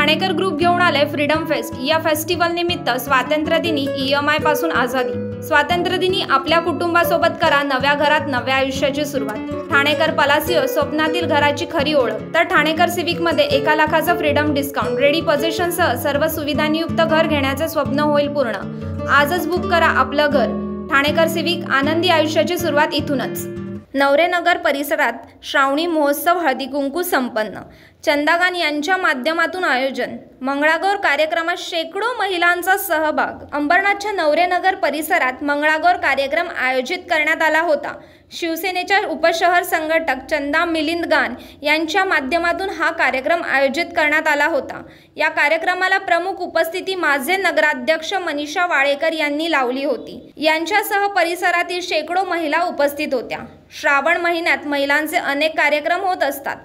Thanekar group घेऊन आले freedom fest. या फेस्टिवल निमित्त स्वातंत्र्य दिनी EMI पासून आझादी। स्वातंत्र्य दिनी आपल्या कुटुंबासोबत करा नव्या घरात नव्या आयुष्याची सुरुवात। ठाणेकर पलासियो स्वप्नातील घराची खरी ओळख। तर ठाणेकर सिविक मध्ये 1 लाखाचा फ्रीडम डिस्काउंट। रेडी पोझिशन सह सर्व सुविधांयुक्त घर घेण्याचे स्वप्न होईल पूर्ण। आजच बुक करा आपलं घर। ठाणेकर सिविक, आनंदी आयुष्याची सुरुवात इथूनच। नवरेनगर परिसरात श्रावणी महोत्सव हळदी कुंकू संपन्न। चंदागान यांच्या माध्यमातून आयोजन। मंगळागौर कार्यक्रमात शेकडो महिलांचा सहभाग। अंबरनाथच्या नवरेनगर परिसरात मंगळागौर कार्यक्रम आयोजित करण्यात आला होता। शिवसेनेच्या उपशहर संघटक चंदा मिलिंद गान यांच्या माध्यमातून हा कार्यक्रम आयोजित करण्यात आला होता। या कार्यक्रमाला प्रमुख उपस्थिती माजी नगराध्यक्ष मनीषा वाळेकर यांनी लावली होती। यांच्यासह परिसरातील शेकडो महिला उपस्थित होत्या। श्रावण महिन्यात महिलांचे अनेक कार्यक्रम होत असतात।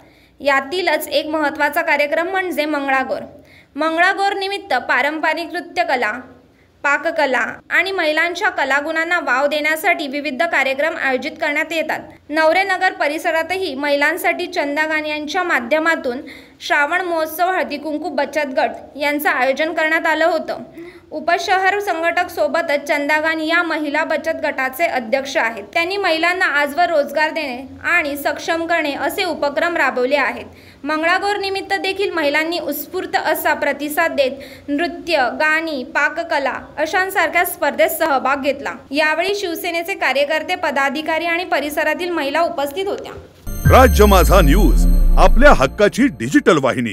यातीलच एक महत्त्वाचा कार्यक्रम म्हणजे मंगळागौर। मंगळागौर निमित्त पारंपरिक नृत्यकला, पाककला आणि महिलांच्या कलागुणांना वाव देण्यासाठी विविध कार्यक्रम आयोजित करण्यात येतात। नवरेनगर परिसरातही महिलांसाठी चंदागान यांच्या माध्यमातून श्रावण महोत्सव हळदी कुंकू बचत गट यांचं आयोजन करण्यात आलं होतं। उपशहर संघटक सोबतच चंदागान या महिला बचत गटाचे अध्यक्ष आहेत। त्यांनी महिलांना आजवर रोजगार देणे आणि सक्षम करणे असे उपक्रम राबवले आहेत। मंगळागौर निमित्त देखील महिलांनी उत्स्फूर्त असा प्रतिसाद देत नृत्य, गाणी, पाककला अशांसारख्या स्पर्धेत सहभाग घेतला। यावेळी शिवसेनेचे कार्यकर्ते, पदाधिकारी आणि परिसरातील महिला उपस्थित होत्या। राज्य माझा न्यूज, आपल्या हक्काची डिजिटल वाहिनी।